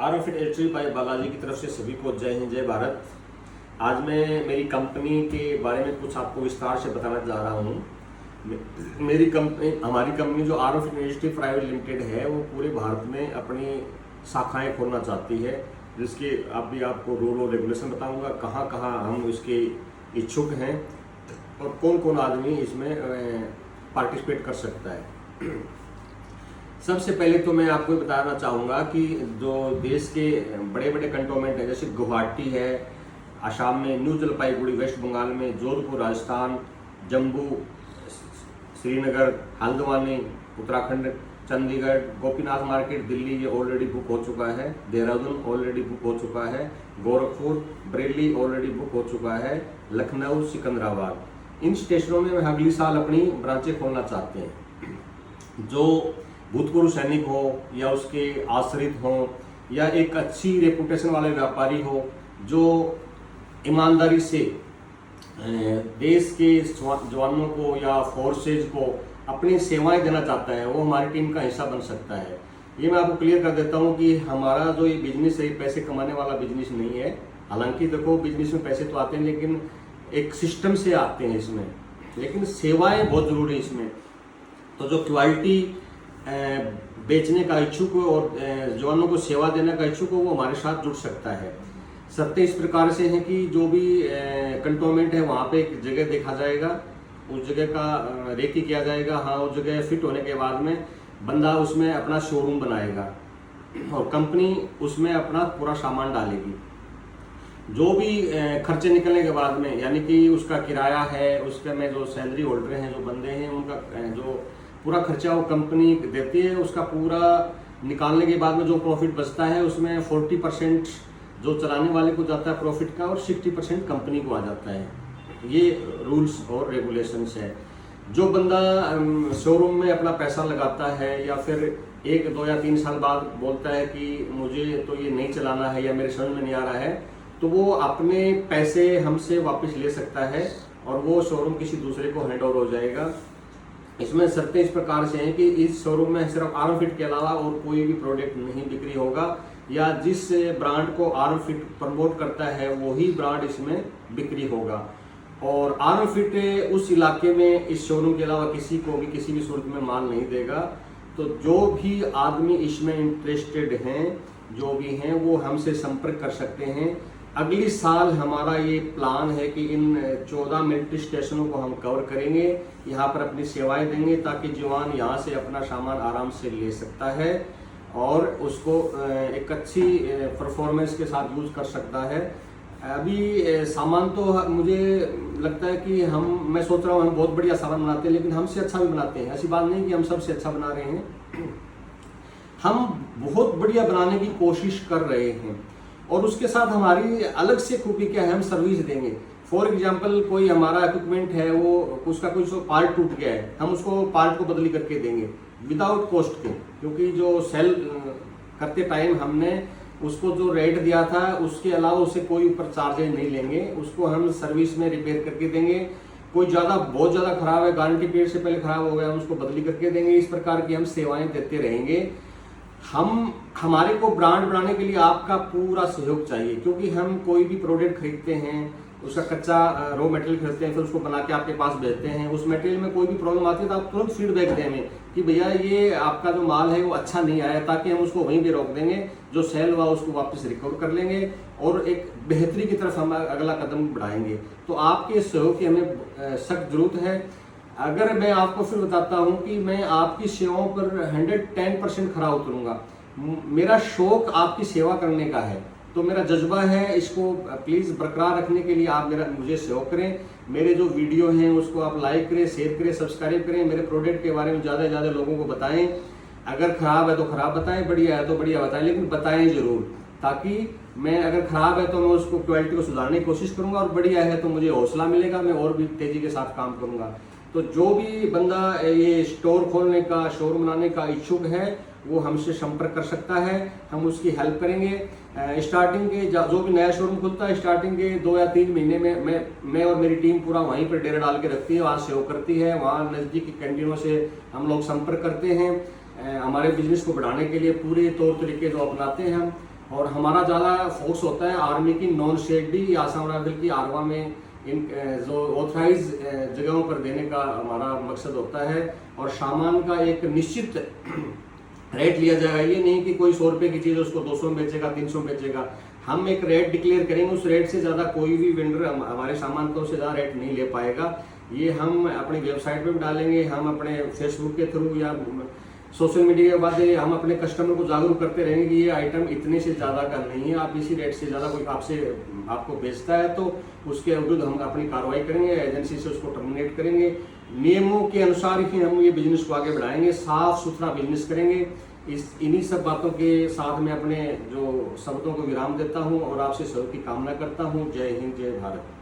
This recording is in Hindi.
Are of industry by Balaji की तरफ से सभी को जय हिंद जय भारत। आज मैं मेरी कंपनी के बारे में कुछ आपको विस्तार से बताना जा रहा हूँ। हमारी कंपनी जो R of industry private limited है वो पूरे भारत में अपनी शाखाएं खोलना चाहती है, जिसके अभी आपको रूल और रेगुलेशन बताऊंगा, कहाँ कहाँ हम इसके इच्छुक हैं और कौन कौन आदमी इसमें पार्टिसिपेट कर सकता है। सबसे पहले तो मैं आपको बताना चाहूँगा कि जो देश के बड़े बड़े कंटोनमेंट हैं, जैसे गुवाहाटी है असम में, न्यू जलपाईगुड़ी वेस्ट बंगाल में, जोधपुर राजस्थान, जम्मू श्रीनगर, हल्द्वानी उत्तराखंड, चंडीगढ़, गोपीनाथ मार्केट दिल्ली ये ऑलरेडी बुक हो चुका है, देहरादून ऑलरेडी बुक हो चुका है, गोरखपुर बरेली ऑलरेडी बुक हो चुका है, लखनऊ सिकंदराबाद। इन स्टेशनों में हम अगली साल अपनी ब्रांचें खोलना चाहते हैं। जो भूतपूर्व सैनिक हो या उसके आश्रित हो या एक अच्छी रेपुटेशन वाले व्यापारी हो जो ईमानदारी से देश के जवानों को या फोर्सेज को अपनी सेवाएं देना चाहता है, वो हमारी टीम का हिस्सा बन सकता है। ये मैं आपको क्लियर कर देता हूँ कि हमारा जो ये बिजनेस है पैसे कमाने वाला बिजनेस नहीं है। हालांकि देखो बिजनेस में पैसे तो आते हैं लेकिन एक सिस्टम से आते हैं इसमें, लेकिन सेवाएं बहुत जरूरी है इसमें। तो जो क्वालिटी बेचने का इच्छुक हो और जवानों को सेवा देने का इच्छुक हो वो हमारे साथ जुड़ सकता है। सत्य इस प्रकार से है कि जो भी कंटोनमेंट है वहाँ पे एक जगह देखा जाएगा, उस जगह का रेकी किया जाएगा। हाँ, उस जगह फिट होने के बाद में बंदा उसमें अपना शोरूम बनाएगा और कंपनी उसमें अपना पूरा सामान डालेगी। जो भी खर्चे निकलने के बाद में, यानी कि उसका किराया है, उसके में जो सैलरी होल्डर हैं, जो बंदे हैं, उनका जो पूरा खर्चा वो कंपनी देती है, उसका पूरा निकालने के बाद में जो प्रॉफिट बचता है उसमें 40% जो चलाने वाले को जाता है प्रॉफिट का और 60% कंपनी को आ जाता है। ये रूल्स और रेगुलेशंस है। जो बंदा शोरूम में अपना पैसा लगाता है या फिर 1, 2 या 3 साल बाद बोलता है कि मुझे तो ये नहीं चलाना है या मेरे समझ में नहीं आ रहा है, तो वो अपने पैसे हमसे वापस ले सकता है और वो शोरूम किसी दूसरे को हैंड ओवर हो जाएगा। इसमें शर्तें इस प्रकार से हैं कि इस शोरूम में सिर्फ आर्म फिट के अलावा और कोई भी प्रोडक्ट नहीं बिक्री होगा, या जिस ब्रांड को आर्म फिट प्रमोट करता है वही ब्रांड इसमें बिक्री होगा। और आर्म फिट उस इलाके में इस शोरूम के अलावा किसी को भी किसी भी सूरत में माल नहीं देगा। तो जो भी आदमी इसमें इंटरेस्टेड हैं, जो भी हैं, वो हमसे संपर्क कर सकते हैं। अगली साल हमारा ये प्लान है कि इन 14 मिलिट्री स्टेशनों को हम कवर करेंगे, यहाँ पर अपनी सेवाएं देंगे ताकि जवान यहाँ से अपना सामान आराम से ले सकता है और उसको एक अच्छी परफॉर्मेंस के साथ यूज कर सकता है। अभी सामान तो मुझे लगता है कि मैं सोच रहा हूँ हम बहुत बढ़िया सामान बनाते हैं, लेकिन हमसे अच्छा भी बनाते हैं। ऐसी बात नहीं कि हम सबसे अच्छा बना रहे हैं, हम बहुत बढ़िया बनाने की कोशिश कर रहे हैं। और उसके साथ हमारी अलग से खूबी क्या है, हम सर्विस देंगे। फॉर एग्जांपल कोई हमारा इक्विपमेंट है, वो उसका कुछ पार्ट टूट गया है, हम उसको पार्ट को बदली करके देंगे विदाउट कॉस्ट के, क्योंकि जो सेल करते टाइम हमने उसको जो रेट दिया था उसके अलावा उससे कोई ऊपर चार्जेज नहीं लेंगे, उसको हम सर्विस में रिपेयर करके देंगे। कोई बहुत ज़्यादा खराब है, गारंटी पीरियड से पहले खराब हो गया, हम उसको बदली करके देंगे। इस प्रकार की हम सेवाएं देते रहेंगे। हमारे को ब्रांड बनाने के लिए आपका पूरा सहयोग चाहिए, क्योंकि हम कोई भी प्रोडक्ट खरीदते हैं, उसका कच्चा रॉ मटेरियल खरीदते हैं, फिर उसको बना के आपके पास भेजते हैं। उस मटेरियल में कोई भी प्रॉब्लम आती है तो आप तुरंत फीडबैक दें हमें कि भैया ये आपका जो माल है वो अच्छा नहीं आया, ताकि हम उसको वहीं पे रोक देंगे, जो सेल हुआ उसको वापस रिकवर कर लेंगे और एक बेहतरी की तरफ हम अगला कदम बढ़ाएंगे। तो आपके सहयोग की हमें सख्त जरूरत है। अगर मैं आपको फिर बताता हूं कि मैं आपकी सेवाओं पर 110% खरा उतरूंगा। मेरा शौक आपकी सेवा करने का है, तो मेरा जज्बा है, इसको प्लीज बरकरार रखने के लिए आप मुझे सहयोग करें। मेरे जो वीडियो हैं उसको आप लाइक करें, शेयर करें, सब्सक्राइब करें। मेरे प्रोडक्ट के बारे में ज़्यादा से ज़्यादा लोगों को बताएं। अगर खराब है तो खराब बताएं, बढ़िया है तो बढ़िया बताएं, लेकिन बताएं जरूर, ताकि मैं अगर खराब है तो मैं उसको क्वालिटी को सुधारने की कोशिश करूंगा और बढ़िया है तो मुझे हौसला मिलेगा, मैं और भी तेजी के साथ काम करूंगा। तो जो भी बंदा ये स्टोर खोलने का, शोरूम बनाने का इच्छुक है वो हमसे संपर्क कर सकता है, हम उसकी हेल्प करेंगे। स्टार्टिंग के जो भी नया शोरूम खुलता है, स्टार्टिंग के 2 या 3 महीने में मैं और मेरी टीम पूरा वहीं पर डेरा डाल के रखती है, वहाँ सहयोग करती है। वहाँ नज़दीक की कैंटीनों से हम लोग संपर्क करते हैं, हमारे बिजनेस को बढ़ाने के लिए पूरे तौर तरीके जो अपनाते हैं हम। और हमारा ज़्यादा फोकस होता है आर्मी की नॉन शेडी आसाम राइफल की आरवा में इन जो ऑथराइज जगहों पर देने का हमारा मकसद होता है। और सामान का एक निश्चित रेट लिया जाएगा, ये नहीं कि कोई 100 रुपये की चीज़ उसको 200 में बेचेगा, 300 में बेचेगा। हम एक रेट डिक्लेयर करेंगे, उस रेट से ज़्यादा कोई भी वेंडर हमारे सामान का उससे ज़्यादा रेट नहीं ले पाएगा। ये हम अपनी वेबसाइट पे भी डालेंगे, हम अपने फेसबुक के थ्रू या सोशल मीडिया के बाद हम अपने कस्टमर को जागरूक करते रहेंगे कि ये आइटम इतने से ज़्यादा का नहीं है, आप इसी रेट से ज़्यादा कोई आपको बेचता है तो उसके विरुद्ध हम अपनी कार्रवाई करेंगे, एजेंसी से उसको टर्मिनेट करेंगे। नियमों के अनुसार ही हम ये बिजनेस को आगे बढ़ाएंगे, साफ सुथरा बिजनेस करेंगे। इन्हीं सब बातों के साथ मैं अपने जो शब्दों को विराम देता हूँ और आपसे सहयोग की कामना करता हूँ। जय हिंद, जय भारत।